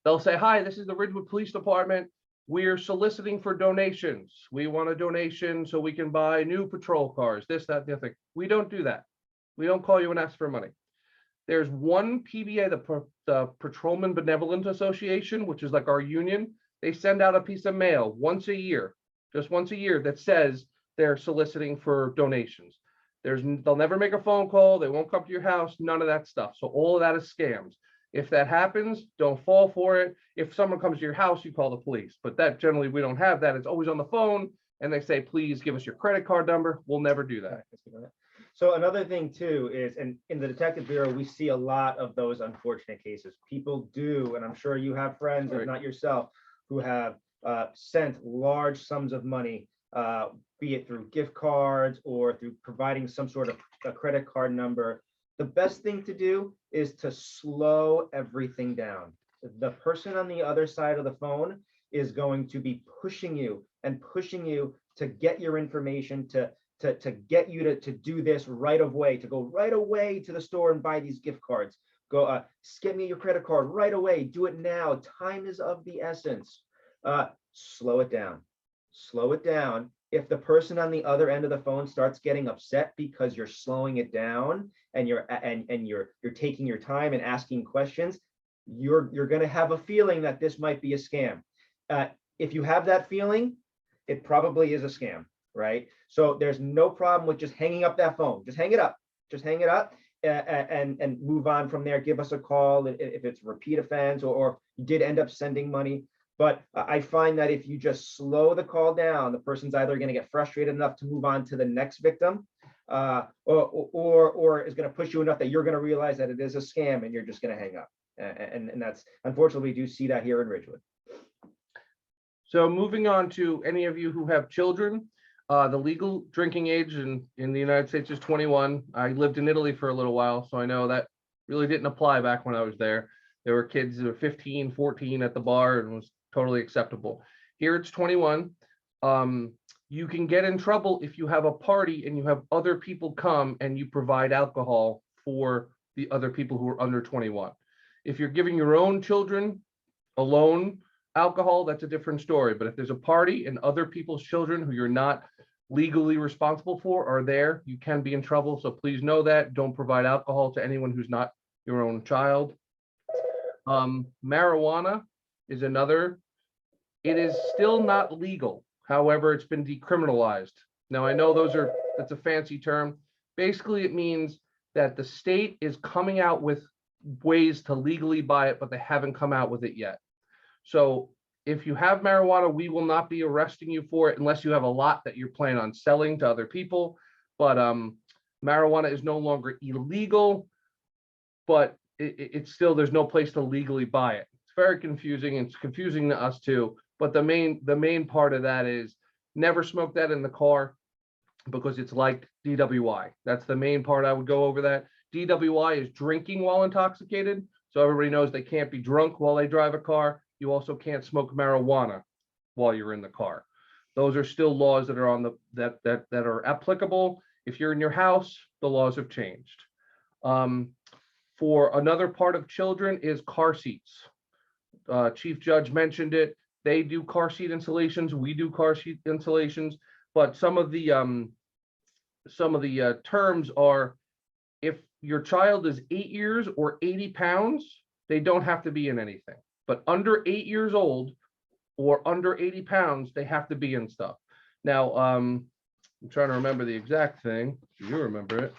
They'll say, hi, this is the Ridgewood Police Department. We're soliciting for donations. We want a donation so we can buy new patrol cars, this, that, the other thing. We don't do that. We don't call you and ask for money. There's one PBA, the Patrolman Benevolent Association, which is like our union. They send out a piece of mail once a year, just once a year, that says they're soliciting for donations. They'll never make a phone call. They won't come to your house, none of that stuff. So all of that is scams. If that happens, don't fall for it. If someone comes to your house, you call the police. But that generally, we don't have that. It's always on the phone and they say, please give us your credit card number. We'll never do that. So another thing too is, and in the Detective Bureau, we see a lot of those unfortunate cases. People do, and I'm sure you have friends, if not yourself, who have sent large sums of money, be it through gift cards or through providing some sort of a credit card number. The best thing to do is to slow everything down. The person on the other side of the phone is going to be pushing you and pushing you to get your information, to get you to do this right away, to go right away to the store and buy these gift cards. Go get me your credit card right away. Do it now. Time is of the essence. Slow it down. Slow it down. if the person on the other end of the phone starts getting upset because you're slowing it down and you're taking your time and asking questions, you're going to have a feeling that this might be a scam. If you have that feeling, it probably is a scam, right? So there's no problem with just hanging up that phone. Just hang it up. Just hang it up and move on from there. Give us a call if it's repeat offense or you did end up sending money. But I find that if you just slow the call down, the person's either going to get frustrated enough to move on to the next victim, or is going to push you enough that you're going to realize that it is a scam and you're just going to hang up. And that's, unfortunately, we do see that here in Ridgewood. So moving on to any of you who have children, the legal drinking age in the United States is 21. I lived in Italy for a little while, so I know that really didn't apply back when I was there. There were kids who were 15, 14 at the bar and was totally acceptable. Here it's 21. You can get in trouble if you have a party and you have other people come and you provide alcohol for the other people who are under 21. If you're giving your own children alone alcohol, that's a different story. But if there's a party and other people's children who you're not legally responsible for are there, you can be in trouble. So please know that. Don't provide alcohol to anyone who's not your own child. Marijuana is another. It is still not legal. However, it's been decriminalized. Now, I know that's a fancy term. Basically, it means that the state is coming out with ways to legally buy it, but they haven't come out with it yet. So if you have marijuana, we will not be arresting you for it unless you have a lot that you're planning on selling to other people. But marijuana is no longer illegal, but it's still, there's no place to legally buy it. It's very confusing. It's confusing to us too. But the main part of that is never smoke that in the car because it's like DWI. That's the main part. I would go over that. DWI is drinking while intoxicated. So everybody knows they can't be drunk while they drive a car. You also can't smoke marijuana while you're in the car. Those are still laws that are on that are applicable. If you're in your house, the laws have changed. For another part of children is car seats. Chief Judge mentioned it. They do car seat installations. We do car seat installations. But some of the terms are, if your child is 8 years or 80 pounds, they don't have to be in anything. But under 8 years old or under 80 pounds, they have to be in stuff. Now, I'm trying to remember the exact thing. You remember it.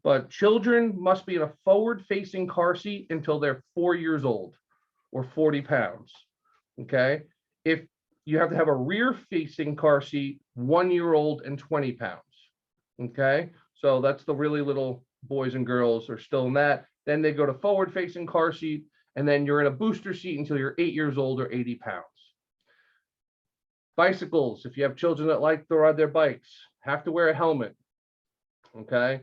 But children must be in a forward-facing car seat until they're 4 years old or 40 pounds. Okay. If you have to have a rear-facing car seat, 1 year old and 20 pounds. Okay. So that's the really little boys and girls are still in that. Then they go to forward-facing car seat, and then you're in a booster seat until you're 8 years old or 80 pounds. Bicycles, if you have children that like to ride their bikes, have to wear a helmet. Okay.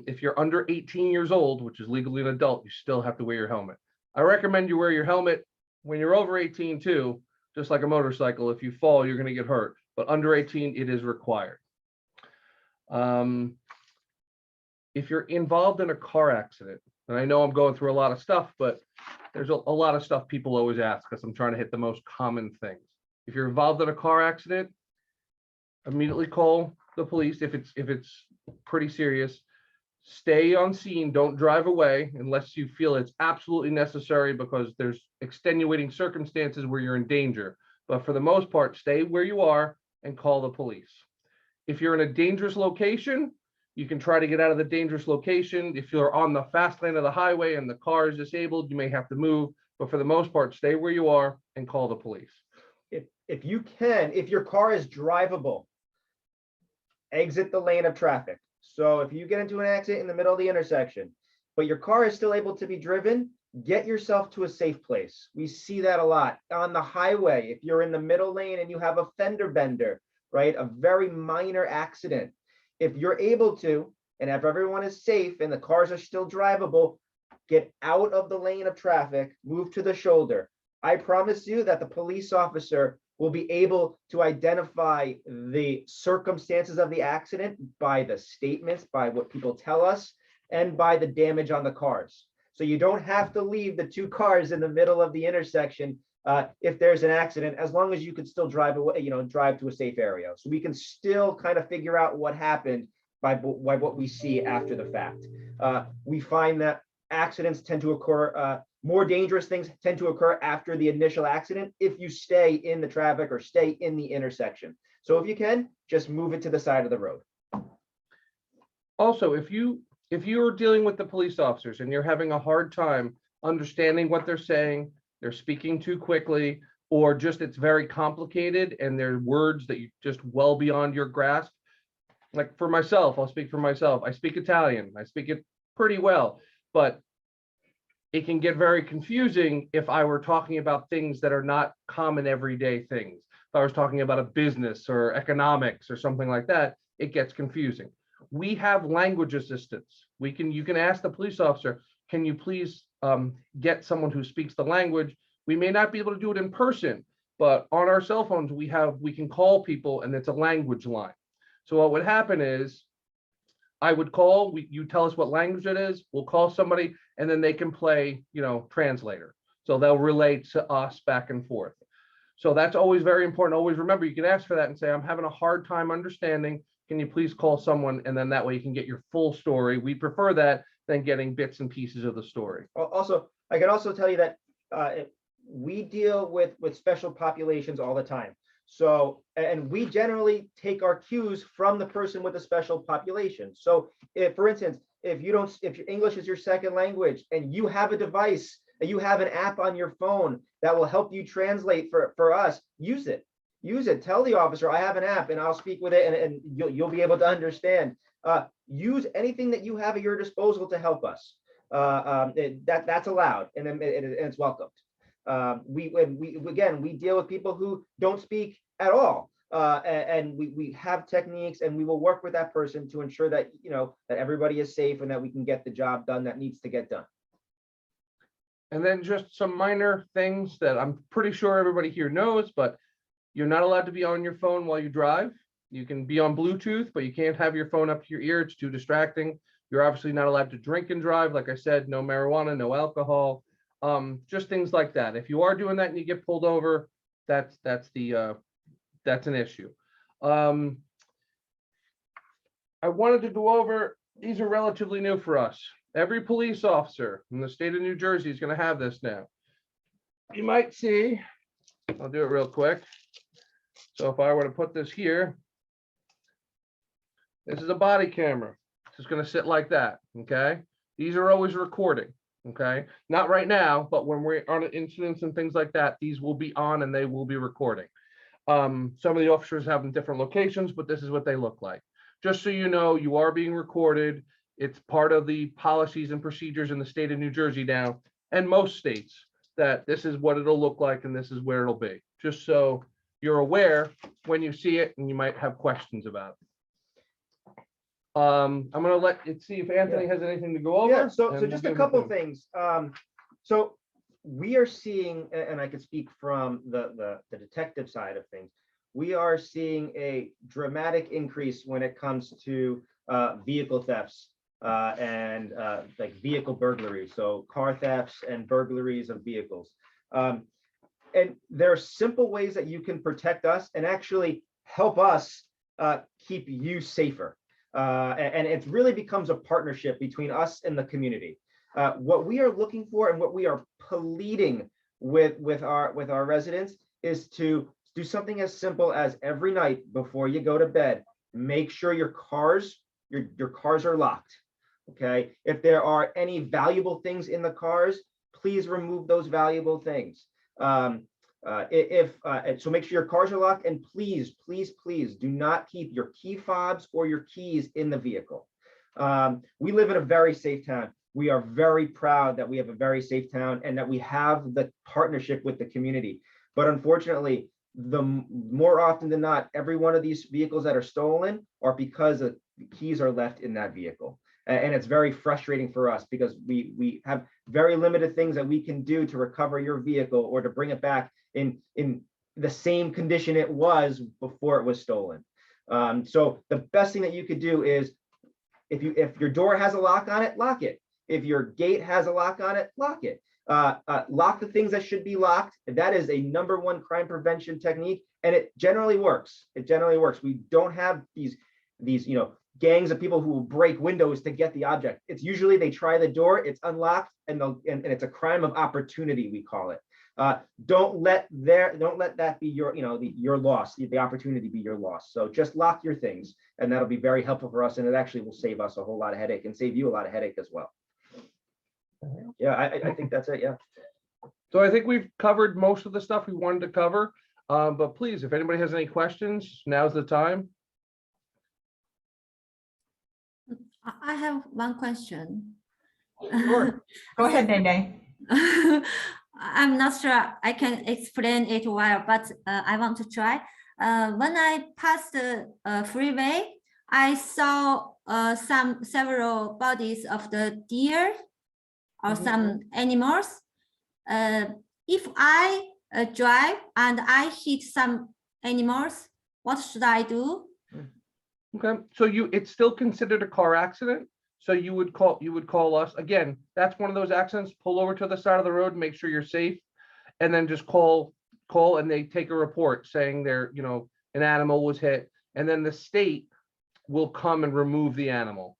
If you're under 18 years old, which is legally an adult, you still have to wear your helmet. I recommend you wear your helmet when you're over 18 too, just like a motorcycle. If you fall, you're going to get hurt. But under 18, it is required. If you're involved in a car accident, and I know I'm going through a lot of stuff, but there's a lot of stuff people always ask because I'm trying to hit the most common things. If you're involved in a car accident, immediately call the police if it's pretty serious. Stay on scene. Don't drive away unless you feel it's absolutely necessary because there's extenuating circumstances where you're in danger. But for the most part, stay where you are and call the police. If you're in a dangerous location, you can try to get out of the dangerous location. If you're on the fast lane of the highway and the car is disabled, you may have to move. But for the most part, stay where you are and call the police. If you can, if your car is drivable, exit the lane of traffic. So if you get into an accident in the middle of the intersection, but your car is still able to be driven, get yourself to a safe place. We see that a lot on the highway. If you're in the middle lane and you have a fender bender, right, a very minor accident, if you're able to, and if everyone is safe and the cars are still drivable, get out of the lane of traffic, move to the shoulder. I promise you that the police officer will be able to identify the circumstances of the accident by the statements, by what people tell us, and by the damage on the cars. So you don't have to leave the two cars in the middle of the intersection if there's an accident, as long as you can still drive away, drive to a safe area. So we can still kind of figure out what happened by what we see after the fact. We find that accidents tend to occur, more dangerous things tend to occur after the initial accident if you stay in the traffic or stay in the intersection. So if you can, just move it to the side of the road. Also, if you're dealing with the police officers and you're having a hard time understanding what they're saying, they're speaking too quickly, or just it's very complicated and there are words that you just well beyond your grasp. Like for myself, I'll speak for myself. I speak Italian. I speak it pretty well, but it can get very confusing if I were talking about things that are not common everyday things. If I was talking about a business or economics or something like that, it gets confusing. We have language assistants. You can ask the police officer, can you please get someone who speaks the language? We may not be able to do it in person, but on our cell phones, we can call people and it's a language line. So what would happen is I would call, you tell us what language it is, we'll call somebody and then they can play, translator. So they'll relate to us back and forth. So that's always very important. Always remember, you can ask for that and say, I'm having a hard time understanding. Can you please call someone? And then that way you can get your full story. We prefer that than getting bits and pieces of the story. Also, I can also tell you that we deal with special populations all the time. So, and we generally take our cues from the person with a special population. So if, for instance, if your English is your second language and you have a device, you have an app on your phone that will help you translate for us, use it. Use it. Tell the officer, I have an app and I'll speak with it and you'll be able to understand. Use anything that you have at your disposal to help us. That's allowed and it's welcomed. We deal with people who don't speak at all. And we have techniques and we will work with that person to ensure that, that everybody is safe and that we can get the job done that needs to get done. And then just some minor things that I'm pretty sure everybody here knows, but you're not allowed to be on your phone while you drive. You can be on Bluetooth, but you can't have your phone up to your ear. It's too distracting. You're obviously not allowed to drink and drive. Like I said, no marijuana, no alcohol, just things like that. If you are doing that and you get pulled over, that's an issue. I wanted to go over, these are relatively new for us. Every police officer in the state of New Jersey is going to have this now. You might see, I'll do it real quick. So if I were to put this here, this is a body camera. It's just going to sit like that. Okay. These are always recording. Okay. Not right now, but when we're on incidents and things like that, these will be on and they will be recording. Some of the officers have in different locations, but this is what they look like. Just so you know, you are being recorded. It's part of the policies and procedures in the state of New Jersey now, and most states, that this is what it'll look like and this is where it'll be. Just so you're aware when you see it and you might have questions about it. I'm going to see if Anthony has anything to go over. Yeah, so just a couple of things. So we are seeing, and I can speak from the detective side of things, we are seeing a dramatic increase when it comes to vehicle thefts and like vehicle burglaries, so car thefts and burglaries of vehicles. And there are simple ways that you can protect us and actually help us keep you safer. And it really becomes a partnership between us and the community. What we are looking for and what we are pleading with our residents is to do something as simple as every night before you go to bed, make sure your cars are locked. Okay. If there are any valuable things in the cars, please remove those valuable things. So make sure your cars are locked, and please do not keep your key fobs or your keys in the vehicle. We live in a very safe town. We are very proud that we have a very safe town and that we have the partnership with the community. But unfortunately, the more often than not, every one of these vehicles that are stolen are because the keys are left in that vehicle. And it's very frustrating for us because we have very limited things that we can do to recover your vehicle or to bring it back in the same condition it was before it was stolen. So the best thing that you could do is, if your door has a lock on it, lock it. If your gate has a lock on it, lock it. Lock the things that should be locked. That is a #1 crime prevention technique, and it generally works. It generally works. We don't have these gangs of people who will break windows to get the object. It's usually they try the door, it's unlocked, and it's a crime of opportunity, we call it. Don't let that be your loss, the opportunity be your loss. So just lock your things, and that'll be very helpful for us, and it actually will save us a whole lot of headache and save you a lot of headache as well. Yeah, I think that's it. Yeah. So I think we've covered most of the stuff we wanted to cover. But please, if anybody has any questions, now's the time. I have one question. Sure. Go ahead, Nene. I'm not sure I can explain it well, but I want to try. When I passed the freeway, I saw several bodies of the deer or some animals. If I drive and I hit some animals, what should I do? Okay, so it's still considered a car accident. So you would call us. Again, that's one of those accidents. Pull over to the side of the road, make sure you're safe, and then just call and they take a report saying an animal was hit, and then the state will come and remove the animal.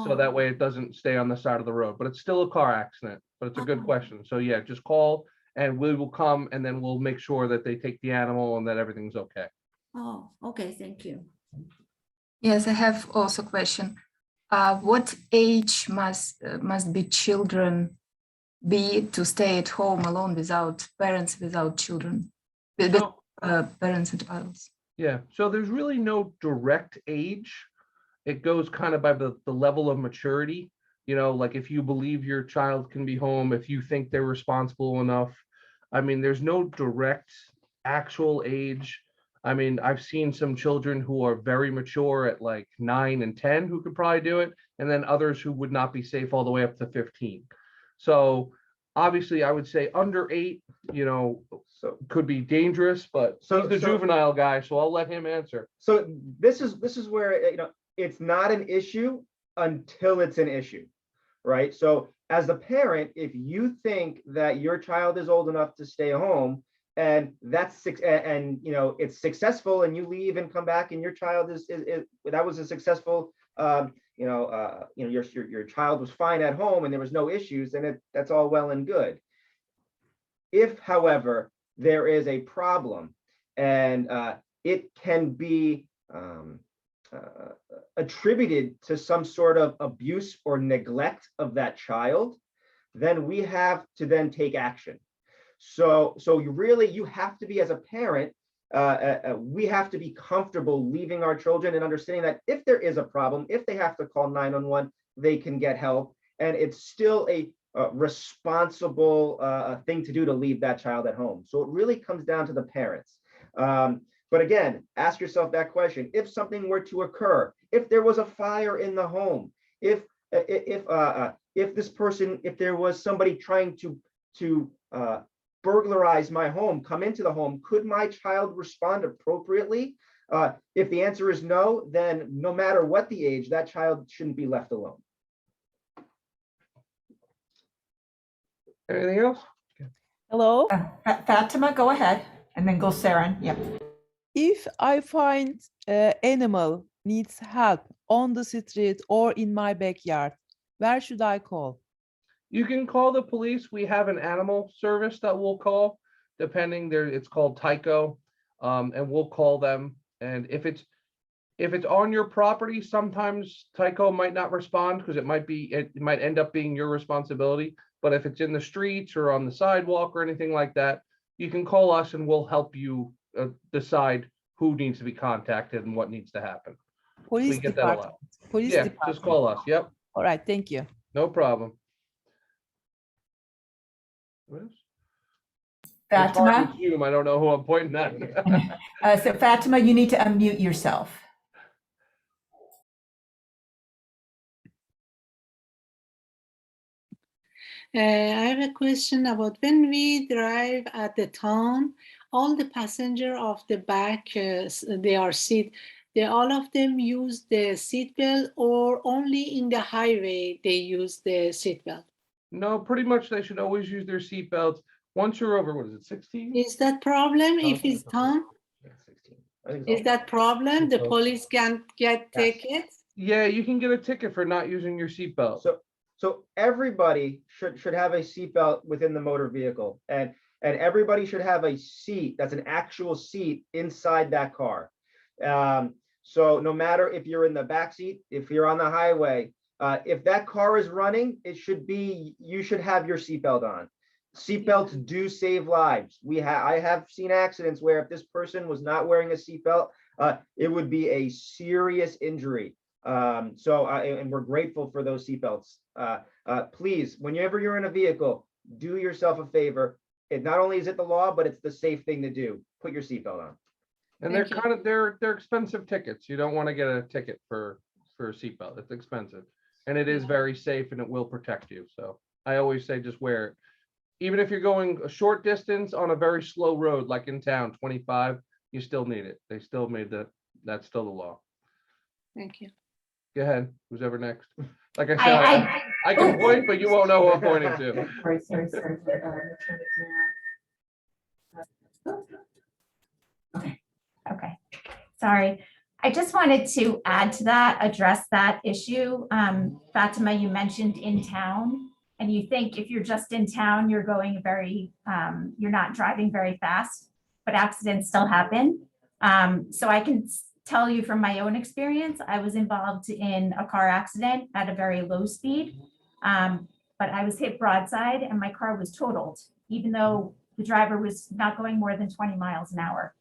So that way it doesn't stay on the side of the road, but it's still a car accident. But it's a good question. So yeah, just call and we will come and then we'll make sure that they take the animal and that everything's okay. Oh, okay, thank you. Yes, I have also a question. What age must be children be to stay at home alone without parents, without children, with parents and adults? Yeah, so there's really no direct age. It goes kind of by the level of maturity. Like if you believe your child can be home, if you think they're responsible enough. I mean, there's no direct actual age. I mean, I've seen some children who are very mature at like 9 and 10 who could probably do it, and then others who would not be safe all the way up to 15. So obviously I would say under 8, So could be dangerous, but he's the juvenile guy, so I'll let him answer. So this is where it's not an issue until it's an issue, right? So as a parent, if you think that your child is old enough to stay home and it's successful, and you leave and come back and your child is that was a successful your child was fine at home and there was no issues, then that's all well and good. If, however, there is a problem and it can be attributed to some sort of abuse or neglect of that child, then we have to then take action. So you have to be, as a parent, we have to be comfortable leaving our children and understanding that if there is a problem, if they have to call 911, they can get help, and it's still a responsible thing to do to leave that child at home. So it really comes down to the parents. But again, ask yourself that question: if something were to occur, if there was a fire in the home, if there was somebody trying to burglarize my home, come into the home, could my child respond appropriately? If the answer is no, then no matter what the age, that child shouldn't be left alone. Anything else? Hello. Fatima, go ahead, and then go Saren. Yep. If I find animal needs help on the street or in my backyard, where should I call? You can call the police. We have an animal service that we'll call, depending there. It's called Tyco, and we'll call them. And if it's on your property, sometimes Tyco might not respond because it might end up being your responsibility. But if it's in the streets or on the sidewalk or anything like that, you can call us and we'll help you decide who needs to be contacted and what needs to happen. Police We get that a department. lot. Police Yeah, department. just call us. Yep, All right, thank you. no problem. What else? It's hard Fatima. with Zoom. I don't know who I'm pointing at. So Fatima, you need to unmute yourself. I have a question about when we drive at the town, all the passenger of the back, they are seat, they all of them use the seatbelt, or only in the highway they use the seatbelt? No, pretty much they should always use their seatbelts. Once you're over, what is it, 16? Is that problem if it's done? Yeah, 16. I think it's Is all- that problem? The Seatbelt. police can get Yes. tickets? Yeah, you can get a ticket for not using your seatbelt. So everybody should have a seatbelt within the motor vehicle, and everybody should have a seat that's an actual seat inside that car. So no matter if you're in the back seat, if you're on the highway, if that car is running, you should have your seatbelt on. Seatbelts do save lives. I have seen accidents where if this person was not wearing a seatbelt, it would be a serious injury. And we're grateful for those seatbelts. Please, whenever you're in a vehicle, do yourself a favor. It not only is it the law, but it's the safe thing to do. Put your seatbelt on. And Thank you. they're expensive tickets. You don't want to get a ticket for a seatbelt. It's expensive. And it is very safe and it will protect you. So I always say just wear it. Even if you're going a short distance on a very slow road, like in town, 25, you still need it. They still made that's still the law. Thank you. Go ahead, who's ever next? Like I said, I can point, but you won't know who I'm pointing to. Sorry. Okay, sorry. I just wanted to add to that, address that issue. Fatima, you mentioned in town, and you think if you're just in town, you're going you're not driving very fast, but accidents still happen. So I can tell you from my own experience, I was involved in a car accident at a very low speed. But I was hit broadside and my car was totaled, even though the driver was not going more than 20 miles an hour.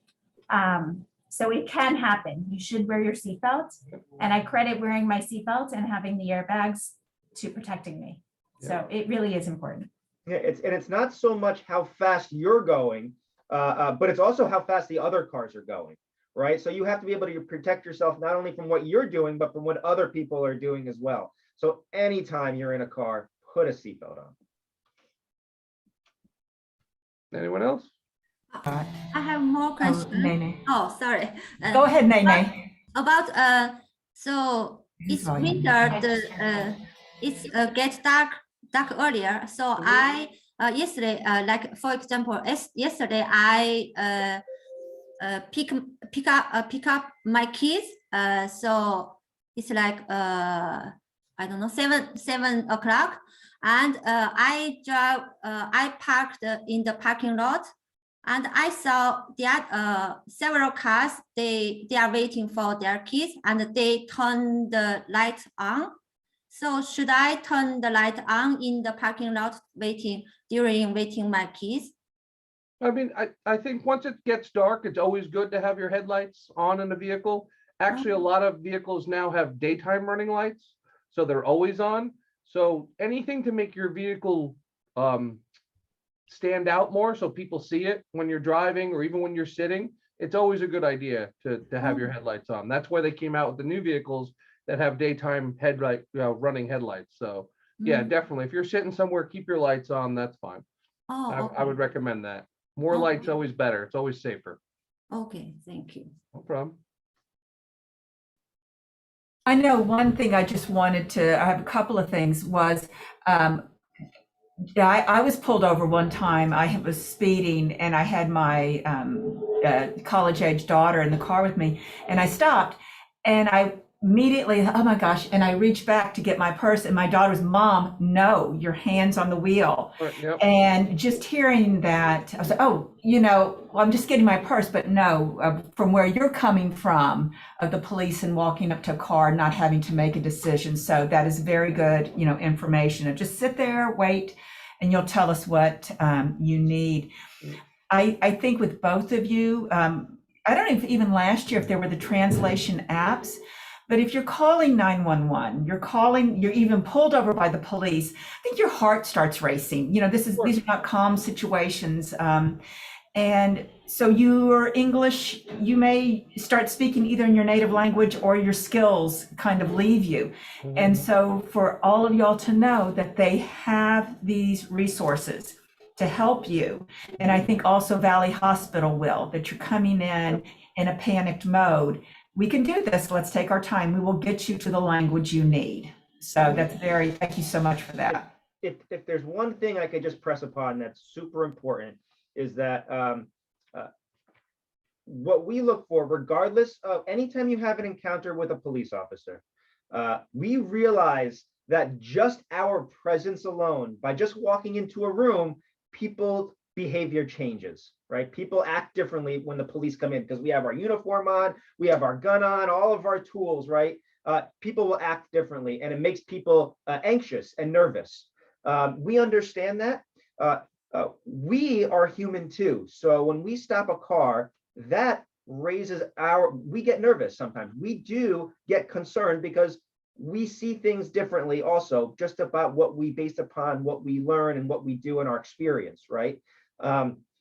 So it can happen. You should wear your seatbelt. And I credit wearing my seatbelt and having the airbags to protecting me. So it really is important. Yeah, it's not so much how fast you're going, but it's also how fast the other cars are going, right? So you have to be able to protect yourself not only from what you're doing, but from what other people are doing as well. So anytime you're in a car, put a seatbelt on. Anyone else? I have more questions. Nene. Oh, sorry. Go ahead, Nene. About so it's Volume. winter. It's get dark earlier. So I yesterday, like for example, yesterday I pick up my kids. So it's like I don't know, 7 o'clock, and I parked in the parking lot, and I saw that several cars, they are waiting for their kids, and they turn the light on. So should I turn the light on in the parking lot during waiting my kids? I mean, I think once it gets dark, it's always good to have your headlights on in the vehicle. Actually, a lot of vehicles now have daytime running lights, so they're always on. So anything to make your vehicle stand out more so people see it when you're driving or even when you're sitting, it's always a good idea to have your headlights on. That's why they came out with the new vehicles that have daytime running headlights. So yeah, definitely. If you're sitting somewhere, keep your lights on. That's fine. Oh, I would recommend that. More lights, always better. It's always safer. Okay, thank you. No problem. I know one thing I just wanted to, I have a couple of things was, I was pulled over one time. I was speeding and I had my college age daughter in the car with me, and I stopped and I immediately, oh my gosh, and I reached back to get my purse, and my daughter's mom, no, your hands on the wheel. Yep. And just hearing that, I was like, oh, well, I'm just getting my purse, but no, from where you're coming from, of the police and walking up to a car, not having to make a decision. So that is very good, information. And just sit there, wait, and you'll tell us what you need. I think with both of you, I don't know if even last year if there were the translation apps, but if you're calling 911, you're even pulled over by the police, I think your heart starts racing. These are not calm situations. And so your English, you may start speaking either in your native language or your skills kind of leave you. And so for all of y'all to know that they have these resources to help you. And I think also Valley Hospital will, that you're coming in a panicked mode. we can do this. Let's take our time. We will get you to the language you need. So thank you so much for that. If there's one thing I could just press upon that's super important is that what we look for, regardless of anytime you have an encounter with a police officer, we realize that just our presence alone, by just walking into a room, people's behavior changes, right? People act differently when the police come in because we have our uniform on, we have our gun on, all of our tools, right? People will act differently and it makes people anxious and nervous. We understand that. We are human too. So when we stop a car, that raises we get nervous sometimes. We do get concerned because we see things differently also, just about based upon what we learn and what we do in our experience, right?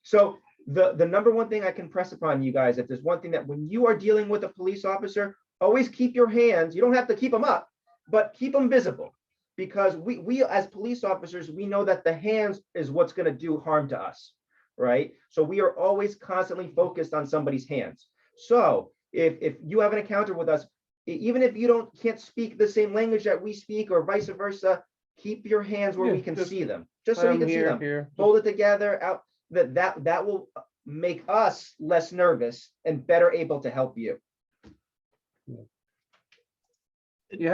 So the number one thing I can press upon you guys, if there's one thing that when you are dealing with a police officer, always keep your hands, you don't have to keep them up, but keep them visible. Because we as police officers, we know that the hands is what's going to do harm to us, right? So we are always constantly focused on somebody's hands. So if you have an encounter with us, even if you can't speak the same language that we speak or vice versa, keep your hands where we can see them, just so we can see them. Hold it together out. That will make us less nervous and better able to help you.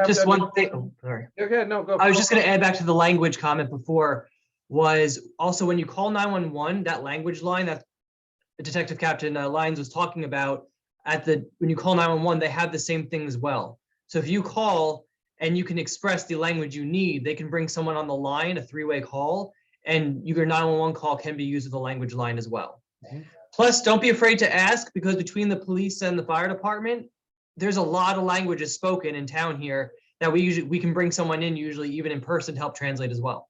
Just one thing. Oh, sorry. Okay, no, go. I was just going to add back to the language comment before, was also when you call 911, that language line that Detective Captain Lyons was talking about, when you call 911, they have the same thing as well. So if you call and you can express the language you need, they can bring someone on the line, a three-way call, and your 911 call can be used with the language line as well. Plus, don't be afraid to ask, because between the police and the fire department, there's a lot of languages spoken in town here that we can bring someone in, usually even in person, to help translate as well.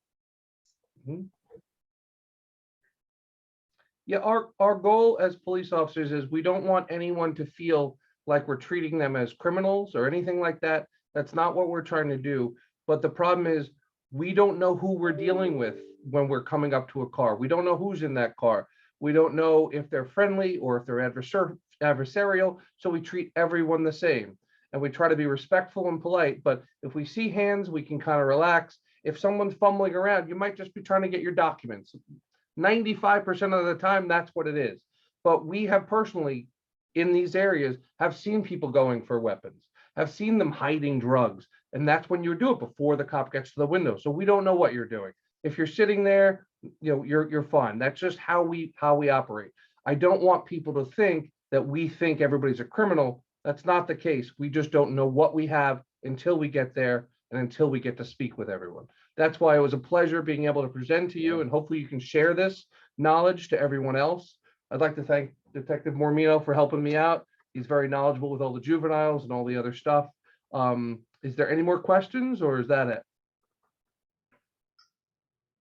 Yeah, our goal as police officers is we don't want anyone to feel like we're treating them as criminals or anything like that. That's not what we're trying to do. But the problem is we don't know who we're dealing with when we're coming up to a car. We don't know who's in that car. We don't know if they're friendly or if they're adversarial. So we treat everyone the same. And we try to be respectful and polite. But if we see hands, we can kind of relax. If someone's fumbling around, you might just be trying to get your documents. 95% of the time, that's what it is. But we have personally, in these areas, have seen people going for weapons, have seen them hiding drugs. And that's when you do it, before the cop gets to the window. So we don't know what you're doing. If you're sitting there, you're fine. That's just how we operate. I don't want people to think that we think everybody's a criminal. That's not the case. We just don't know what we have until we get there and until we get to speak with everyone. That's why it was a pleasure being able to present to you, and hopefully you can share this knowledge to everyone else. I'd like to thank Detective Mormino for helping me out. He's very knowledgeable with all the juveniles and all the other stuff. Is there any more questions, or is that it?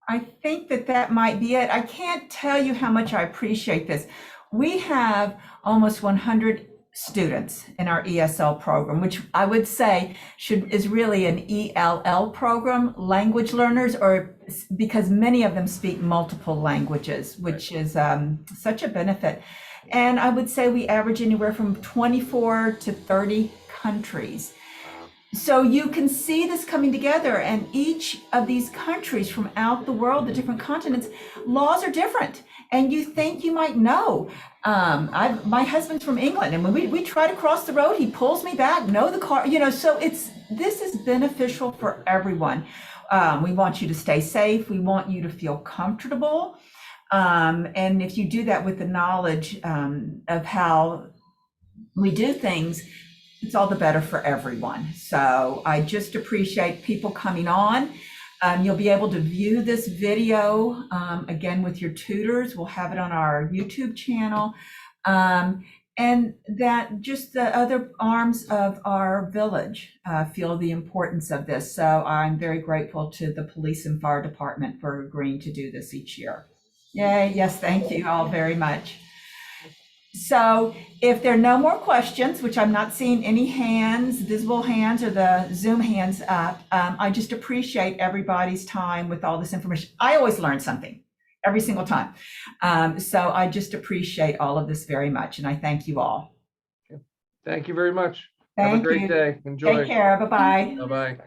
I think that might be it. I can't tell you how much I appreciate this. We have almost 100 students in our ESL program, which I would say is really an ELL program, language learners, or because many of them speak multiple languages, which is such a benefit. And I would say we average anywhere from 24 to 30 countries. So you can see this coming together, and each of these countries from out the world, the different continents, laws are different. And you think you might know. My husband's from England, and when we try to cross the road, he pulls me back, the car, so this is beneficial for everyone. We want you to stay safe. We want you to feel comfortable. And if you do that with the knowledge of how we do things, it's all the better for everyone. So I just appreciate people coming on. You'll be able to view this video again with your tutors. We'll have it on our YouTube channel. And that just the other arms of our village feel the importance of this. So I'm very grateful to the police and fire department for agreeing to do this each year. Yay, yes, thank you all very much. So if there are no more questions, which I'm not seeing any hands, visible hands or the Zoom hands up, I just appreciate everybody's time with all this information. I always learn something every single time. So I just appreciate all of this very much, and I thank you all. Thank you very much. Have a Thank great you. day. Enjoy. Take care. Bye-bye. Bye-bye.